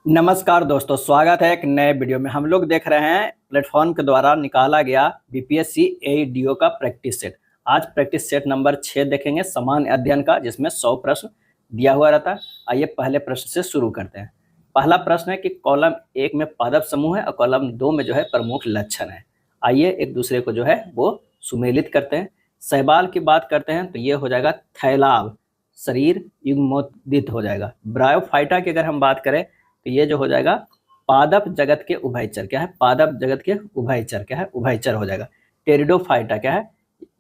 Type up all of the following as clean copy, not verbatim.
नमस्कार दोस्तों, स्वागत है एक नए वीडियो में। हम लोग देख रहे हैं प्लेटफॉर्म के द्वारा निकाला गया बीपीएससी एईडीओ का प्रैक्टिस सेट। आज प्रैक्टिस सेट नंबर 6 देखेंगे, सामान्य अध्ययन का, जिसमें 100 प्रश्न दिया हुआ रहता है। आइए पहले प्रश्न से शुरू करते हैं। पहला प्रश्न है कि कॉलम 1 में पादप समूह है और कॉलम 2 में जो है प्रमुख लक्षण है। आइए एक दूसरे को जो है वो सुमेलित करते हैं। शैवाल की बात करते हैं तो ये हो जाएगा थैलाब, शरीर युग्मोदित हो जाएगा। ब्रायोफाइटा की अगर हम बात करें तो ये जो हो जाएगा पादप जगत के उभयचर। क्या है? पादप जगत के उभयचर। क्या है? उभयचर हो जाएगा। टेरिडोफाइटा क्या है?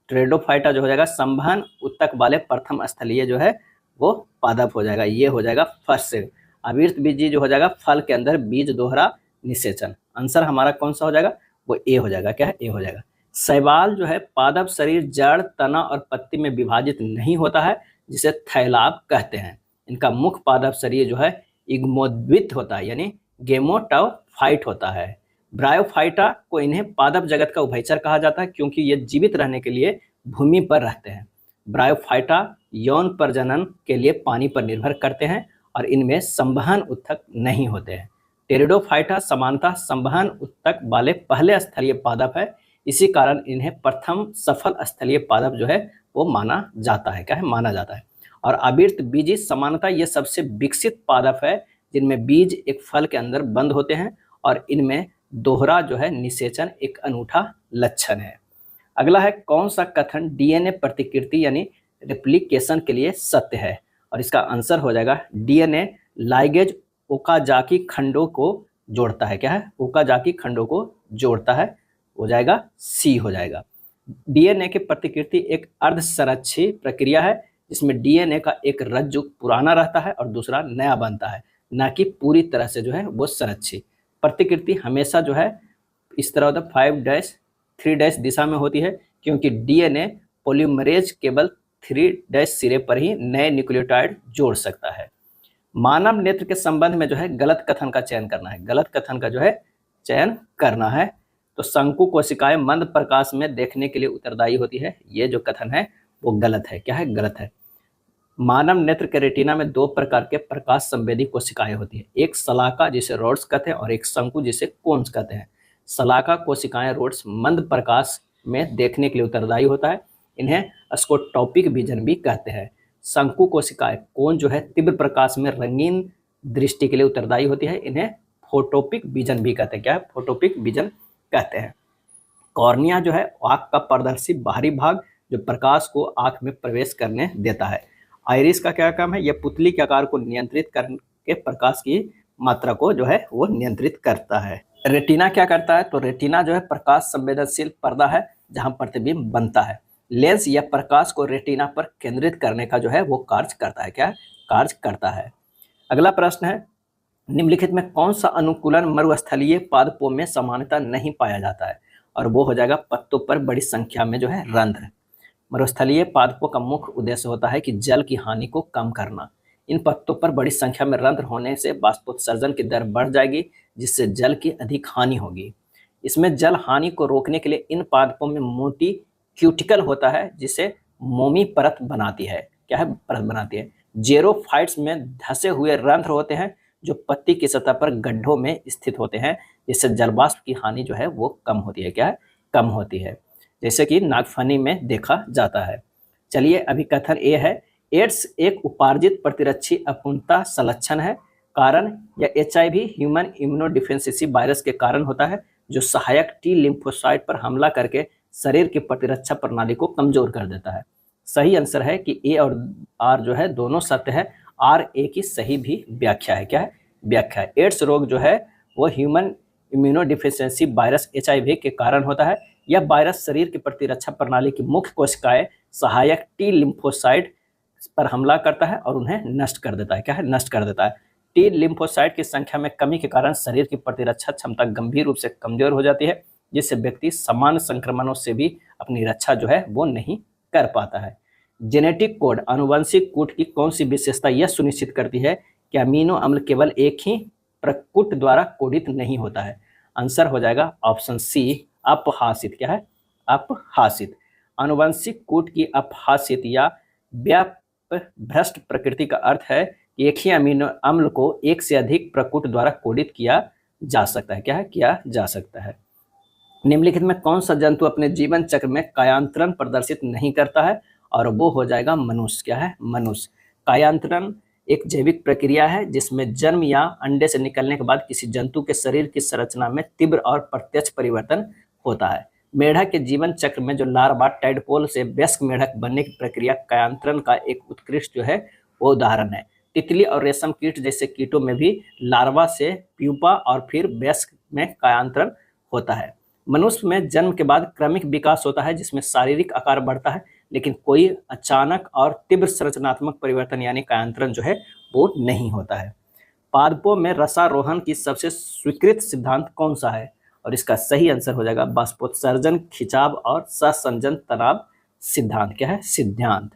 टेरिडोफाइटा जो हो जाएगा संवहन उत्तक वाले प्रथम स्थलीय जो है वो पादप हो जाएगा। ये हो जाएगा फर्स्ट से। अविर्त बीजी जो हो जाएगा फल के अंदर बीज दोहरा निषेचन। आंसर हमारा कौन सा हो जाएगा? वो ए हो जाएगा। क्या है? ए हो जाएगा। शैवाल जो है पादप शरीर जड़, तना और पत्ती में विभाजित नहीं होता है, जिसे थैलाब कहते हैं। इनका मुख्य पादप शरीर जो है इग्मोद्वित होता है, यानी गेमोटाफाइट होता है। ब्रायोफाइटा को इन्हें पादप जगत का उभयचर कहा जाता है, क्योंकि ये जीवित रहने के लिए भूमि पर रहते हैं। ब्रायोफाइटा यौन प्रजनन के लिए पानी पर निर्भर करते हैं और इनमें संवहन उत्तक नहीं होते हैं। टेरिडोफाइटा समानतः संवहन उत्तक वाले पहले स्थलीय पादप है, इसी कारण इन्हें प्रथम सफल स्थलीय पादप जो है वो माना जाता है। क्या है? माना जाता है। और अविर्त बीजी समानतः ये सबसे विकसित पादप है, जिनमें बीज एक फल के अंदर बंद होते हैं और इनमें दोहरा जो है निषेचन एक अनूठा लक्षण है। अगला है कौन सा कथन डीएनए प्रतिकृति यानी रेप्लिकेशन के लिए सत्य है? और इसका आंसर हो जाएगा डीएनए लाइगेज ओकाजाकी खंडों को जोड़ता है। क्या है? ओकाजाकी खंडों को जोड़ता है, हो जाएगा सी हो जाएगा। डीएनए की प्रतिकृति एक अर्धसंरक्षी प्रक्रिया है, जिसमें डीएनए का एक रज्जु पुराना रहता है और दूसरा नया बनता है, ना कि पूरी तरह से जो है वो संरक्षित। प्रतिकृति हमेशा जो है इस तरह होता है 5-3 दिशा में होती है, क्योंकि डीएनए पॉलीमरेज केवल 3 सिरे पर ही नए न्यूक्लियोटाइड जोड़ सकता है। मानव नेत्र के संबंध में जो है गलत कथन का चयन करना है। गलत कथन का जो है चयन करना है। तो शंकु कोशिकाएं मंद प्रकाश में देखने के लिए उत्तरदायी होती है। ये जो कथन है वो गलत है। क्या है? गलत है। मानव नेत्र के रेटिना में 2 प्रकार के प्रकाश संवेदी कोशिकाएं होती है, एक शलाका जिसे रोड्स कहते हैं और एक शंकु जिसे कोन्स कहते हैं। शलाका कोशिकाएं रोड्स मंद प्रकाश में देखने के लिए उत्तरदायी होता है, इन्हें स्कोटोपिक विजन भी कहते हैं। शंकु कोशिकाएं कोन जो है तीव्र प्रकाश में रंगीन दृष्टि के लिए उत्तरदायी होती है, इन्हें फोटोपिक विजन भी कहते हैं। क्या है? फोटोपिक विजन कहते हैं। कॉर्निया जो है आंख का पारदर्शी बाहरी भाग, जो प्रकाश को आंख में प्रवेश करने देता है। आइरिस का क्या काम है? यह पुतली के आकार को नियंत्रित करके प्रकाश की मात्रा को जो है वो नियंत्रित करता है। रेटिना क्या करता है? तो रेटिना जो है प्रकाश संवेदनशील पर्दा है, जहां प्रतिबिंब बनता है। लेंस या प्रकाश को रेटिना पर केंद्रित करने का जो है वो कार्य करता है। क्या कार्य करता है? अगला प्रश्न है निम्नलिखित में कौन सा अनुकूलन मरुस्थलीय पादपों में सामान्यतः नहीं पाया जाता है? और वो हो जाएगा पत्तों पर बड़ी संख्या में जो है रंध्र। मरुस्थलीय पादपों का मुख्य उद्देश्य होता है कि जल की हानि को कम करना। इन पत्तों पर बड़ी संख्या में रंध्र होने से बाष्पोत्सर्जन की दर बढ़ जाएगी, जिससे जल की अधिक हानि होगी। इसमें जल हानि को रोकने के लिए इन पादपों में मोटी क्यूटिकल होता है, जिसे मोमी परत बनाती है। क्या है? परत बनाती है। जेरोफाइट्स में धंसे हुए रंध्र होते हैं, जो पत्ती की सतह पर गड्ढों में स्थित होते हैं, जिससे जलवाष्प की हानि जो है वो कम होती है। क्या है? कम होती है, जैसे कि नागफनी में देखा जाता है। चलिए अभी कथन ए है एड्स एक उपार्जित प्रतिरक्षी अपूर्णता संलक्षण है। कारण यह एचआईवी ह्यूमन इम्यूनोडिफिशियंसी वायरस के कारण होता है, जो सहायक टी लिम्फोसाइट पर हमला करके शरीर की प्रतिरक्षा प्रणाली को कमजोर कर देता है। सही आंसर है कि ए और आर जो है दोनों सत्य है। आर ए की सही भी व्याख्या है। क्या है? व्याख्या है। एड्स रोग जो है वो ह्यूमन इम्यूनोडिफिशियंसी वायरस एचआईवी के कारण होता है। यह वायरस शरीर की प्रतिरक्षा प्रणाली की मुख्य कोशिकाएं सहायक टी लिम्फोसाइट पर हमला करता है और उन्हें नष्ट कर देता है। क्या है? नष्ट कर देता है। टी लिम्फोसाइट की संख्या में कमी के कारण शरीर की प्रतिरक्षा क्षमता गंभीर रूप से कमजोर हो जाती है, जिससे व्यक्ति सामान्य संक्रमणों से भी अपनी रक्षा जो है वो नहीं कर पाता है। जेनेटिक कोड आनुवंशिक कूट की कौन सी विशेषता यह सुनिश्चित करती है कि अमीनो अम्ल केवल एक ही प्रकूट द्वारा कोडित नहीं होता है? आंसर हो जाएगा ऑप्शन सी अपहासित। क्या है? अपहासित। आनुवंशिक कूट की अपहासित या व्याप भ्रष्ट प्रकृति का अर्थ है कि एक ही अमीनो अम्ल को एक से अधिक प्रकूट द्वारा कोडित किया जा सकता है। क्या है? किया जा सकता है। निम्नलिखित में कौन सा जंतु अपने जीवन चक्र में कायांतरण प्रदर्शित नहीं करता है? और वो हो जाएगा मनुष्य। क्या है? मनुष्य। कायांतरण एक जैविक प्रक्रिया है जिसमें जन्म या अंडे से निकलने के बाद किसी जंतु के शरीर की संरचना में तीव्र और प्रत्यक्ष परिवर्तन होता है। मेढक के जीवन चक्र में जो लार्वा टैडपोल से वयस्क मेढक बनने की प्रक्रिया कायांतरण का एक उत्कृष्ट जो है वो उदाहरण है। तितली और रेशम कीट जैसे कीटों में भी लार्वा से प्यूपा और फिर वयस्क में कायांतरण होता है। मनुष्य में जन्म के बाद क्रमिक विकास होता है जिसमें शारीरिक आकार बढ़ता है, लेकिन कोई अचानक और तीव्र संरचनात्मक परिवर्तन यानी कायांतरण जो है वो नहीं होता है। पादपों में रसारोहण की सबसे स्वीकृत सिद्धांत कौन सा है? और इसका सही आंसर हो जाएगा बाष्पोत्सर्जन, खिंचाव और सहसंजन तनाव सिद्धांत। क्या है? सिद्धांत।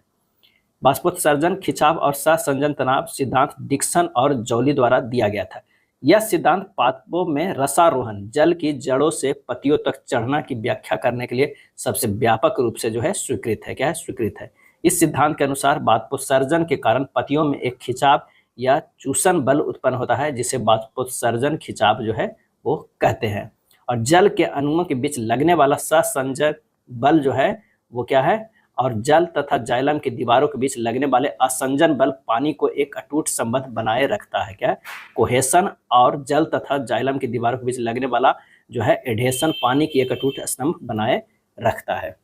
बाष्पोत्सर्जन, खिंचाव और सहसंजन तनाव सिद्धांत डिक्सन और जॉली द्वारा दिया गया था। यह सिद्धांत पादपों में रसारोहण, जल की जड़ों से पत्तियों तक चढ़ना की व्याख्या करने के लिए सबसे व्यापक रूप से जो है स्वीकृत है। क्या है? स्वीकृत है। इस सिद्धांत के अनुसार बाष्पोत्सर्जन के कारण पत्तियों में एक खिंचाव या चूसन बल उत्पन्न होता है जिसे बाष्पोत्सर्जन खिंचाव जो है वो कहते हैं। और जल के अणुओं के बीच लगने वाला सहसंजन बल जो है वो क्या है? और जल तथा जाइलम की दीवारों के बीच लगने वाले असंजन बल पानी को एक अटूट संबंध बनाए रखता है। क्या है? कोहेशन। और जल तथा जाइलम की दीवारों के बीच लगने वाला जो है एडेशन पानी की एक अटूट स्तंभ बनाए रखता है।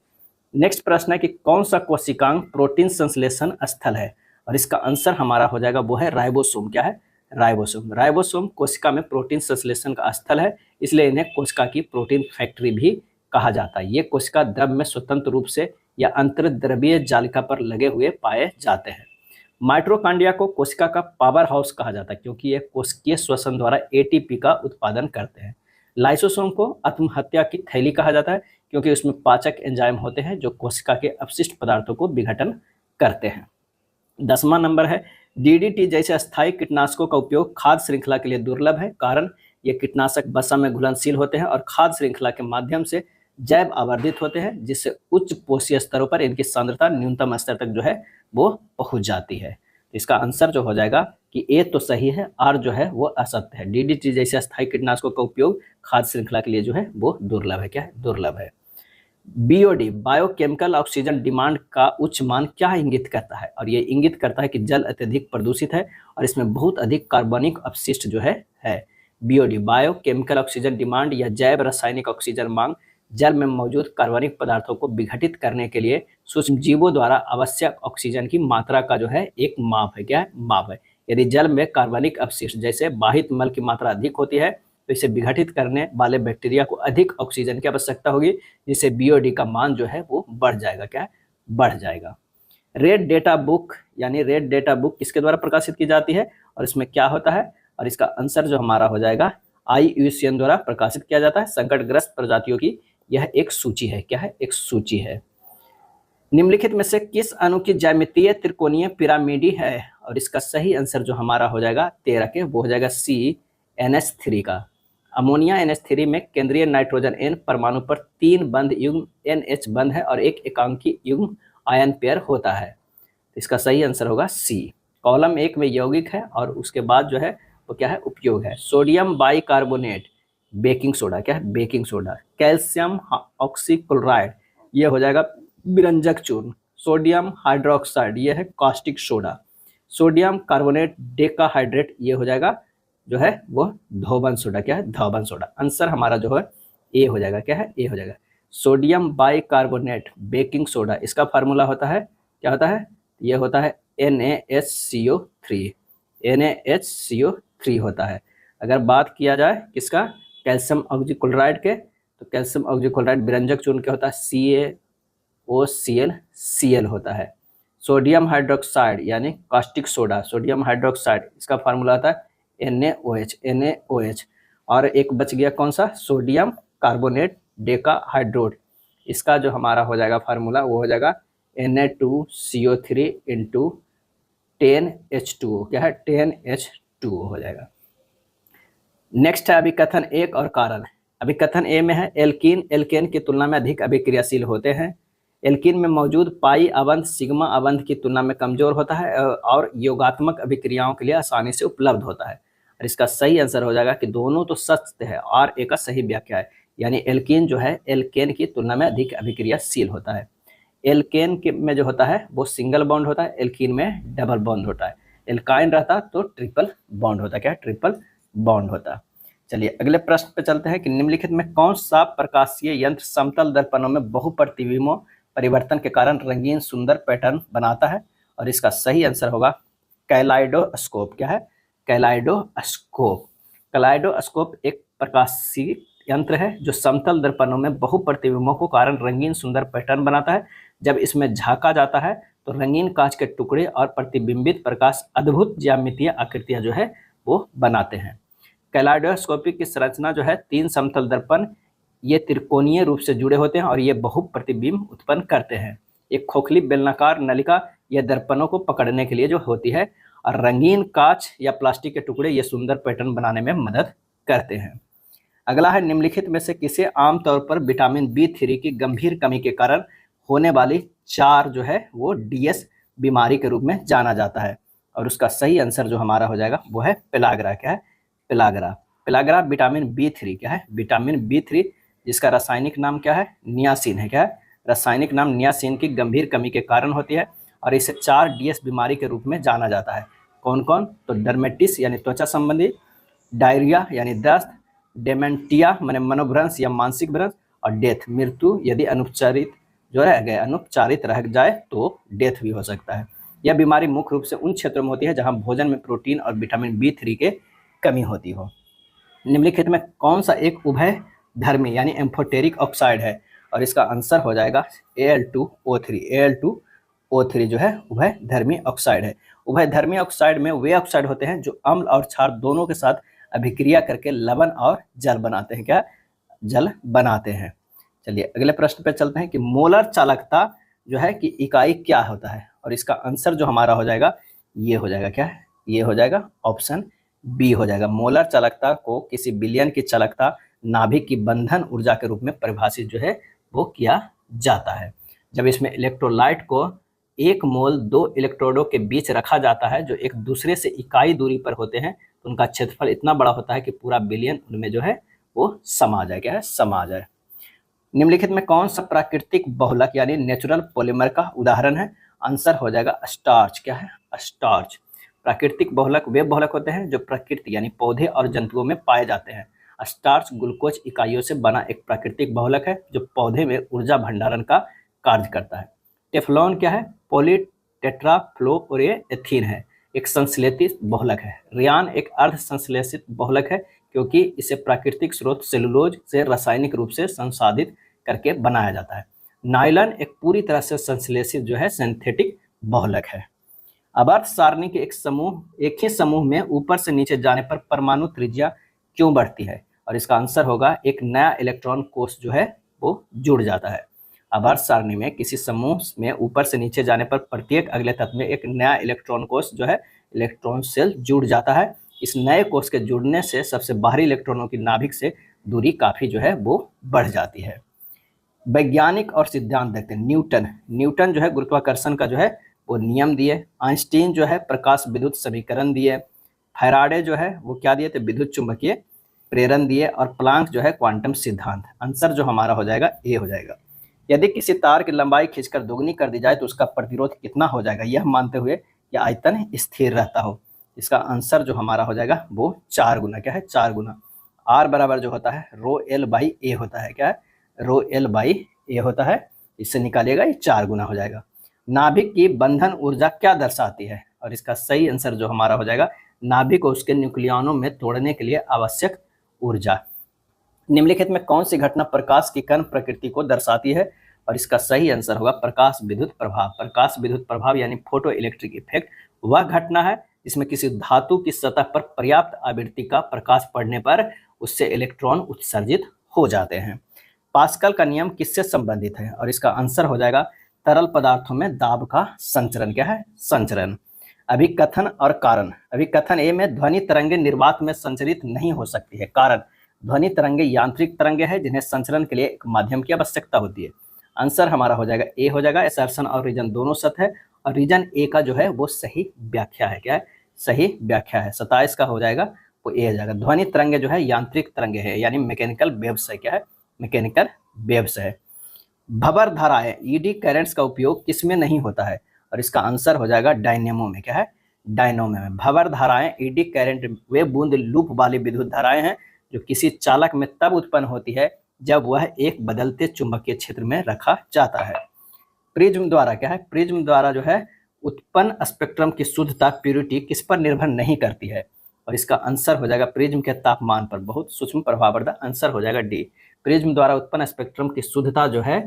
नेक्स्ट प्रश्न है कि कौन सा कोशिकांग प्रोटीन संश्लेषण स्थल है? और इसका आंसर हमारा हो जाएगा वो है राइबोसोम। क्या है? राइबोसोम। राइबोसोम कोशिका में प्रोटीन संश्लेषण का स्थल है, इसलिए इन्हें कोशिका की प्रोटीन फैक्ट्री भी कहा जाता है। ये कोशिका द्रव में स्वतंत्र रूप से या अंतर्द्रवीय जालिका पर लगे हुए पाए जाते हैं। माइटोकॉन्ड्रिया को कोशिका का पावर हाउस कहा जाता है क्योंकि ये कोशिकीय श्वसन द्वारा एटीपी का उत्पादन करते हैं। लाइसोसोम को आत्महत्या की थैली कहा जाता है क्योंकि उसमें पाचक एंजाइम होते हैं जो कोशिका के अपशिष्ट पदार्थों को विघटन करते हैं। 10वां नंबर है डीडीटी जैसे अस्थायी कीटनाशकों का उपयोग खाद्य श्रृंखला के लिए दुर्लभ है, कारण ये कीटनाशक वसा में घुलनशील होते हैं और खाद्य श्रृंखला के माध्यम से जैव आवर्धित होते हैं जिससे उच्च पोषीय स्तरों पर इनकी सांद्रता न्यूनतम स्तर तक जो है वो पहुंच जाती है। तो इसका आंसर जो हो जाएगा कि ए तो सही है, आर जो है वो असत्य है। डीडीटी जैसे अस्थायी कीटनाशकों का उपयोग खाद्य श्रृंखला के लिए जो है वो दुर्लभ है। क्या है? दुर्लभ है। बीओडी बायोकेमिकल ऑक्सीजन डिमांड का उच्च मान क्या इंगित करता है? और ये इंगित करता है कि जल अत्यधिक प्रदूषित है और इसमें बहुत अधिक कार्बनिक अपशिष्ट जो है। बीओडी बायोकेमिकल ऑक्सीजन डिमांड या जैव रासायनिक ऑक्सीजन मांग जल में मौजूद कार्बनिक पदार्थों को विघटित करने के लिए सूक्ष्म जीवों द्वारा आवश्यक ऑक्सीजन की मात्रा का जो है एक माप है। क्या है? माप है। यदि जल में कार्बनिक अपशिष्ट जैसे बाहित मल की मात्रा अधिक होती है तो इसे विघटित करने वाले बैक्टीरिया को अधिक ऑक्सीजन की आवश्यकता होगी, जिससे बीओडी का मान जो है वो बढ़ जाएगा। क्या है? बढ़ जाएगा। रेड डेटा बुक यानी रेड डेटा बुक किसके द्वारा प्रकाशित की जाती है और इसमें क्या होता है? और इसका आंसर जो हमारा हो जाएगा IUCN द्वारा प्रकाशित किया जाता है। संकटग्रस्त प्रजातियों की यह एक सूची है। क्या है? एक सूची है। निम्नलिखित में से किस अणु की ज्यामितीय त्रिकोणीय पिरामिडी है? और इसका सही आंसर जो हमारा हो जाएगा 13 के वो हो जाएगा C NH3 का। अमोनिया NH3 में केंद्रीय नाइट्रोजन N परमाणु पर 3 बंध युग्म NH बंध है और एक एकांकी युग्म आयन पेयर होता है। इसका सही आंसर होगा C। कॉलम 1 में यौगिक है और उसके बाद जो है वो क्या है? उपयोग है। Sodium bicarbonate baking soda. क्या है? Baking soda. कैल्शियम ऑक्सीक्लोराइड ये हो जाएगा विरंजक चूर्ण। सोडियम हाइड्रोक्साइड ये है caustic soda. Sodium carbonate decahydrate ये हो जाएगा जो है वो धोबन सोडा। क्या है? धोबन सोडा। आंसर हमारा जो है ए हो जाएगा। क्या है? ए हो जाएगा। सोडियम बाइकार्बोनेट बेकिंग सोडा इसका फार्मूला होता है क्या होता है? ये होता है NaHCO3। NaHCO3 होता है। अगर बात किया जाए किसका? कैल्शियम ऑक्सीक्लोराइड के, तो कैल्शियम ऑक्सीक्लोराइड विरंजक चूर्ण क्या होता है? CaOCl होता है। सोडियम हाइड्रोक्साइड यानी कास्टिक सोडा, सोडियम हाइड्रोक्साइड इसका फार्मूला होता है NaOH। और एक बच गया कौन सा? सोडियम कार्बोनेट डेकाहाइड्रेट, इसका जो हमारा हो जाएगा फार्मूला वो हो जाएगा Na2CO3 इंटू 10H2O। क्या है? 10H2O हो जाएगा। नेक्स्ट है अभिकथन 1 और कारण। अभिकथन ए में है एल्कीन एल्केन की तुलना में अधिक अभिक्रियाशील होते हैं। एल्कीन में मौजूद पाई अवंध सिग्मा अवंध की तुलना में कमजोर होता है और योगात्मक अभिक्रियाओं के लिए आसानी से उपलब्ध होता है। और इसका सही आंसर हो जाएगा कि दोनों तो सत्य है और एक का सही व्याख्या है, यानी एल्कीन जो है एल्केन की तुलना में अधिक अभिक्रियाशील होता है। एल्केन के में जो होता है वो सिंगल बॉन्ड होता है, एल्कीन में डबल बॉन्ड होता है। एल्काइन रहता तो ट्रिपल बॉन्ड होता है। क्या है? ट्रिपल बॉन्ड होता है। चलिए अगले प्रश्न पे चलते हैं कि निम्नलिखित में कौन सा प्रकाशीय यंत्र समतल दर्पणों में बहुप्रतिबिंबों परिवर्तन के कारण रंगीन सुंदर पैटर्न बनाता है? और इसका सही आंसर होगा कैलाइडोस्कोप। क्या है? कैलाइडोस्कोप। कैलाइडोस्कोप एक प्रकाशीय यंत्र है जो समतल दर्पणों में बहुप्रतिबिंबों के कारण रंगीन सुंदर पैटर्न बनाता है। जब इसमें झांका जाता है तो रंगीन कांच के टुकड़े और प्रतिबिंबित प्रकाश अद्भुत ज्यामितीय आकृतियां जो है वो बनाते हैं। कैलाइडोस्कोपी की संरचना जो है 3 समतल दर्पण ये त्रिकोणीय रूप से जुड़े होते हैं और ये बहुप्रतिबिंब उत्पन्न करते हैं। एक खोखली बेलनाकार नलिका यह दर्पणों को पकड़ने के लिए जो होती है और रंगीन कांच या प्लास्टिक के टुकड़े ये सुंदर पैटर्न बनाने में मदद करते हैं। अगला है निम्नलिखित में से किसे आमतौर पर विटामिन B3 की गंभीर कमी के कारण होने वाली 4 जो है वो DS बीमारी के रूप में जाना जाता है? और उसका सही आंसर जो हमारा हो जाएगा वो है पेलाग्रा। क्या है? पेलाग्रा। पेलाग्रा विटामिन B3 क्या है? विटामिन B3 जिसका रासायनिक नाम क्या है? नियासिन है। क्या है? रासायनिक नाम नियासिन की गंभीर कमी के कारण होती है और इसे 4 DS बीमारी के रूप में जाना जाता है। कौन कौन? तो डर्मेटिस यानी त्वचा संबंधी, डायरिया यानी दस्त, डेमेंटिया माने मनोभ्रंश या मानसिक भ्रंश, और डेथ मृत्यु यदि अनुपचारित रह जाए तो डेथ भी हो सकता है। यह बीमारी मुख्य रूप से उन क्षेत्रों में होती है जहां भोजन में प्रोटीन और विटामिन B3 के कमी होती हो। निम्नलिखित में कौन सा एक उभय धर्मी यानी एम्फोटेरिक ऑक्साइड है? और इसका आंसर हो जाएगा Al2O3। Al2O3 जो है उभय धर्मी ऑक्साइड है। उभय धर्मी ऑक्साइड में वे ऑक्साइड होते हैं जो अम्ल और क्षार दोनों के साथ अभिक्रिया करके लवण और जल बनाते हैं। क्या? जल बनाते हैं। चलिए अगले प्रश्न पे चलते हैं कि मोलर चालकता जो है कि इकाई क्या होता है? और इसका आंसर जो हमारा हो जाएगा ये हो जाएगा। क्या है? ये हो जाएगा ऑप्शन बी हो जाएगा। मोलर चालकता को किसी विलयन की चालकता नाभिक की बंधन ऊर्जा के रूप में परिभाषित जो है वो किया जाता है। जब इसमें इलेक्ट्रोलाइट को 1 मोल 2 इलेक्ट्रोडों के बीच रखा जाता है जो एक दूसरे से इकाई दूरी पर होते हैं तो उनका क्षेत्रफल इतना बड़ा होता है कि पूरा विलयन उनमें जो है वो समा जाए। क्या है? समा जाए। निम्नलिखित में कौन सा प्राकृतिक बहुलक यानी नेचुरल पॉलीमर का उदाहरण है? आंसर हो जाएगा स्टार्च। क्या है? स्टार्च। प्राकृतिक बहुलक वे बहुलक होते हैं जो प्रकृति यानी पौधे और जंतुओं में पाए जाते हैं। स्टार्च ग्लूकोज इकाइयों से बना एक प्राकृतिक बहुलक है जो पौधे में ऊर्जा भंडारण का कार्य करता है। टेफ्लॉन क्या है? पॉलीटेट्राफ्लोरोएथीन है, एक संश्लेषित बहुलक है। रेयान एक अर्ध संश्लेषित बहुलक है क्योंकि इसे प्राकृतिक स्रोत सेलुलोज से रासायनिक रूप से संसाधित करके बनाया जाता है। नायलॉन एक पूरी तरह से संश्लेषित जो है सिंथेटिक बहुलक है। आवर्त सारणी के एक ही समूह में ऊपर से नीचे जाने पर परमाणु त्रिज्या क्यों बढ़ती है? और इसका आंसर होगा एक नया इलेक्ट्रॉन कोष जो है वो जुड़ जाता है। आवर्त सारणी में किसी समूह में ऊपर से नीचे जाने पर प्रत्येक अगले तत्व में एक नया इलेक्ट्रॉन कोष जो है इलेक्ट्रॉन शेल जुड़ जाता है। इस नए कोष के जुड़ने से सबसे बाहरी इलेक्ट्रॉनों की नाभिक से दूरी काफी जो है वो बढ़ जाती है। वैज्ञानिक और सिद्धांत देखते हैं। न्यूटन जो है गुरुत्वाकर्षण का जो है वो नियम दिए। आइंस्टीन जो है प्रकाश विद्युत समीकरण दिए। फैराडे जो है वो क्या दिए थे? विद्युत चुंबकीय प्रेरण दिए। और प्लांक जो है क्वांटम सिद्धांत। आंसर जो हमारा हो जाएगा ए हो जाएगा। यदि किसी तार की लंबाई खींचकर दोगुनी कर दी जाए तो उसका प्रतिरोध कितना हो जाएगा, यह मानते हुए कि आयतन स्थिर रहता हो? इसका आंसर जो हमारा हो जाएगा वो 4 गुना। क्या है? 4 गुना। आर बराबर जो होता है रो एल बाई ए होता है। क्या है? रो एल बाई ए होता है। इससे निकालिएगा ये 4 गुना हो जाएगा। नाभिक की बंधन ऊर्जा क्या दर्शाती है? और इसका सही आंसर जो हमारा हो जाएगा नाभिक को उसके न्यूक्लियनों में तोड़ने के लिए आवश्यक ऊर्जा। निम्नलिखित में कौन सी घटना प्रकाश की कण प्रकृति को दर्शाती है? और इसका सही आंसर होगा प्रकाश विद्युत प्रभाव। प्रकाश विद्युत प्रभाव यानी फोटो इलेक्ट्रिक इफेक्ट वह घटना है जिसमें किसी धातु की सतह पर पर्याप्त आवृत्ति का प्रकाश पड़ने पर उससे इलेक्ट्रॉन उत्सर्जित हो जाते हैं। पास्कल का नियम किससे संबंधित है? और इसका आंसर हो जाएगा तरल पदार्थों में दाब का संचरण। क्या है? संचरण। अभिकथन और कारण। अभिकथन ए में ध्वनि तरंगे निर्वात में संचरित नहीं हो सकती है। कारण ध्वनि तरंगे यांत्रिक तरंगे हैं जिन्हें संचरण के लिए एक माध्यम की आवश्यकता होती है। आंसर हमारा हो जाएगा ए हो जाएगा। असर्शन और रीजन दोनों सत्य है और रीजन ए का जो है वो सही व्याख्या है। क्या है? सही व्याख्या है। 27 का हो जाएगा वो ए हो जाएगा। ध्वनि तरंगे जो है यांत्रिक तरंगे है, यानी मैकेनिकल वेव्स है। क्या है? मैकेनिकल वेव्स है। भंवर धाराएं ईडी करंट्स का उपयोग किसमें नहीं होता है? और इसका आंसर हो जाएगा डायनेमो में। क्या है? डायनेमो में। भंवर धाराएं ईडी करंट वे बूंद लूप वाली विद्युत धाराएं हैं जो किसी चालक में तब उत्पन्न होती है जब वह एक बदलते चुंबकीय क्षेत्र में रखा जाता है। प्रिज्म द्वारा क्या है? प्रिज्म द्वारा जो है उत्पन्न स्पेक्ट्रम की शुद्धता प्यूरिटी किस पर निर्भर नहीं करती है? और इसका आंसर हो जाएगा प्रिज्म के तापमान पर। बहुत सूक्ष्म प्रभाव पड़ता है। आंसर हो जाएगा डी। प्रिज्म द्वारा उत्पन्न स्पेक्ट्रम की शुद्धता जो है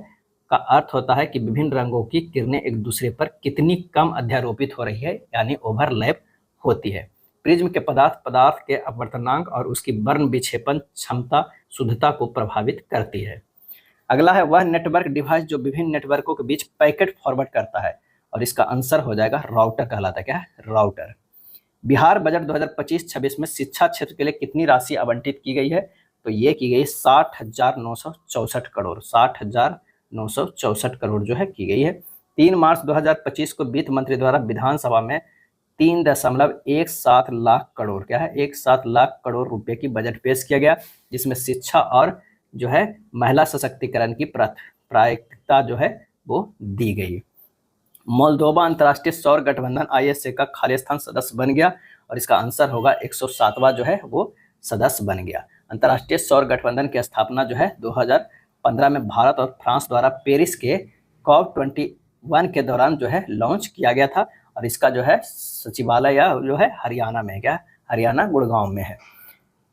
का अर्थ होता है कि विभिन्न रंगों की किरणें एक दूसरे पर कितनी कम अध्यारोपित हो रही है, यानी ओवरलैप होती है। प्रिज्म के पदार्थ के अपवर्तनांक और उसकी वर्ण विक्षेपण क्षमता शुद्धता को प्रभावित करती है। अगला है वह नेटवर्क डिवाइस जो विभिन्न नेटवर्कों के बीच पैकेट फॉरवर्ड करता है, और इसका आंसर हो जाएगा राउटर कहलाता है। क्या है? राउटर। बिहार बजट 2025-26 में शिक्षा क्षेत्र के लिए कितनी राशि आवंटित की गई है? तो ये की गई 60,964 करोड़। 60,964 करोड़ जो है की गई है। 3 मार्च 2025 को वित्त मंत्री द्वारा विधानसभा में 3.17 लाख करोड़, क्या है? 17 लाख करोड़ रुपए की बजट पेश किया गया, जिसमें शिक्षा और जो है महिला सशक्तिकरण की प्राथमिकता जो है वो दी गई। मोल्दोवा अंतर्राष्ट्रीय सौर गठबंधन ISA का खालिस्तान सदस्य बन गया, और इसका आंसर होगा 107वां जो है वो सदस्य बन गया। अंतर्राष्ट्रीय सौर गठबंधन की स्थापना जो है 2015 में भारत और फ्रांस द्वारा पेरिस के COP21 के दौरान जो है लॉन्च किया गया था, और इसका जो है सचिवालय जो है हरियाणा में। क्या? हरियाणा गुड़गांव में है।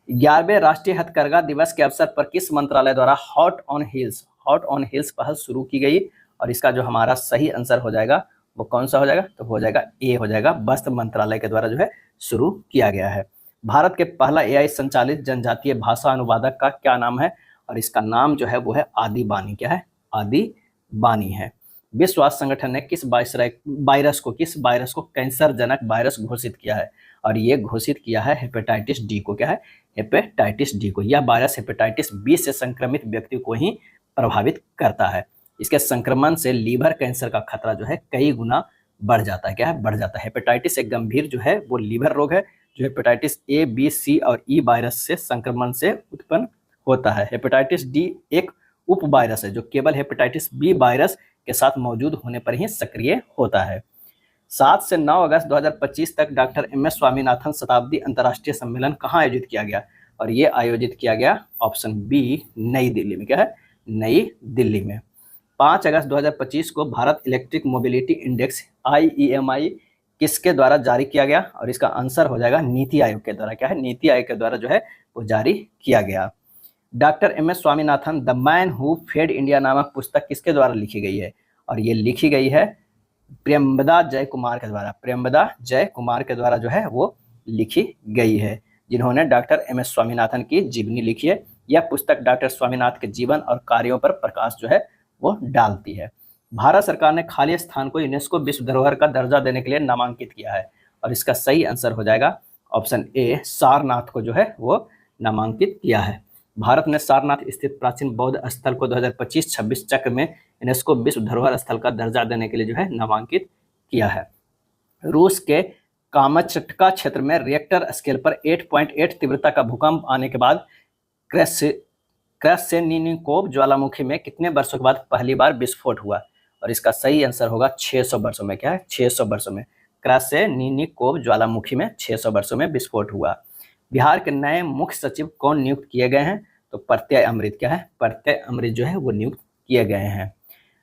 11वें राष्ट्रीय हथकरघा दिवस के अवसर पर किस मंत्रालय द्वारा हॉट ऑन हिल्स पहल शुरू की गई? और इसका जो हमारा सही आंसर हो जाएगा वो कौन सा हो जाएगा? तो हो जाएगा ए हो जाएगा। वस्त्र मंत्रालय के द्वारा जो है शुरू किया गया है। भारत के पहला AI संचालित जनजातीय भाषा अनुवादक का क्या नाम है? और इसका नाम जो है वो है आदि बानी। क्या है? आदि बानी है। विश्व स्वास्थ्य संगठन ने किस वायरस को कैंसर जनक वायरस घोषित किया है? और ये घोषित किया है हेपेटाइटिस डी को। क्या है? हेपेटाइटिस डी को। यह वायरस हेपेटाइटिस बी से संक्रमित व्यक्ति को ही प्रभावित करता है। इसके संक्रमण से लीवर कैंसर का खतरा जो है कई गुना बढ़ जाता है। क्या है? बढ़ जाता है। हेपेटाइटिस एक गंभीर जो है वो लीवर रोग है जो हेपेटाइटिस A, B, C और E वायरस से संक्रमण से उत्पन्न होता है। हेपेटाइटिस डी एक उप वायरस है जो केवल हेपेटाइटिस बी वायरस के साथ मौजूद होने पर ही सक्रिय होता है। 7 से 9 अगस्त 2025 तक डॉक्टर MS स्वामीनाथन शताब्दी अंतर्राष्ट्रीय सम्मेलन कहाँ आयोजित किया गया? और ये आयोजित किया गया ऑप्शन बी नई दिल्ली में। क्या है? नई दिल्ली में। 5 अगस्त 2025 को Bharat electric mobility index IEMI किसके द्वारा जारी किया गया? और इसका आंसर हो जाएगा नीति आयोग के द्वारा। क्या है? नीति आयोग के द्वारा जो है वो जारी किया गया। Doctor MS Swaminathan the man who fed India नामक पुस्तक किसके द्वारा लिखी गई है? और ये लिखी गई है प्रियंबदा जय कुमार के द्वारा। प्रियंबदा जय कुमार के द्वारा जो है वो लिखी गई है, जिन्होंने डॉक्टर MS स्वामीनाथन की जीवनी लिखी है। यह पुस्तक डॉक्टर स्वामीनाथन के जीवन और कार्यों पर प्रकाश जो है वो डालती है। भारत सरकार ने खाली स्थान को यूनेस्को विश्व धरोहर का दर्जा देने के लिए नामांकित किया है, और इसका सही आंसर हो जाएगा ऑप्शन ए सारनाथ को जो है वो नामांकित किया है। भारत ने सारनाथ स्थित प्राचीन बौद्ध स्थल को 2025-26 चक्र में यूनेस्को विश्व धरोहर स्थल का दर्जा देने के लिए जो है नामांकित किया है। रूस के कामचटका क्षेत्र में रिएक्टर स्केल पर 8.8 तीव्रता का भूकंप आने के बाद क्रैसेनिकोव ज्वालामुखी में कितने वर्षों के बाद पहली बार विस्फोट हुआ? और इसका सही आंसर होगा 600 वर्षों में। क्या है? 600 वर्षों में क्रैसेनिकोव ज्वालामुखी में 600 वर्षों में विस्फोट हुआ। बिहार के नए मुख्य सचिव कौन नियुक्त किए गए हैं? तो प्रत्यय अमृत। क्या है? प्रत्यय अमृत जो है वो नियुक्त किए गए हैं।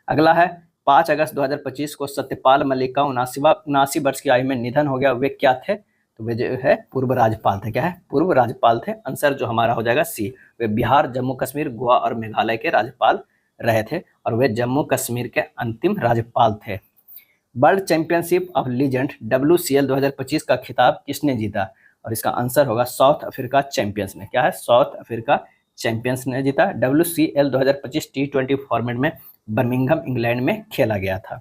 अगला है 5 अगस्त 2025 को सत्यपाल मलिक का 79 वर्ष की आयु में निधन हो गया। वे क्या थे? तो वे जो है पूर्व राज्यपाल थे। क्या है? पूर्व राज्यपाल थे। आंसर जो हमारा हो जाएगा सी। वे बिहार, जम्मू कश्मीर, गोवा और मेघालय के राज्यपाल रहे थे, और वे जम्मू कश्मीर के अंतिम राज्यपाल थे। World championship of legend WCL 2025 का खिताब किसने जीता? और इसका आंसर होगा साउथ अफ्रीका चैंपियंस ने। क्या है? साउथ अफ्रीका चैंपियंस ने जीता। WCL 2025 T20 फॉर्मेट में बर्मिंघम इंग्लैंड में खेला गया था।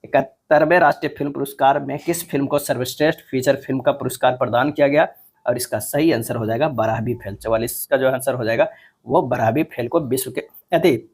71वें राष्ट्रीय फिल्म पुरस्कार में किस फिल्म को सर्वश्रेष्ठ फीचर फिल्म का पुरस्कार प्रदान किया गया? और इसका सही आंसर हो जाएगा बराहबी फेल। 44 का जो आंसर हो जाएगा वो बराहबी फेल को विश्व के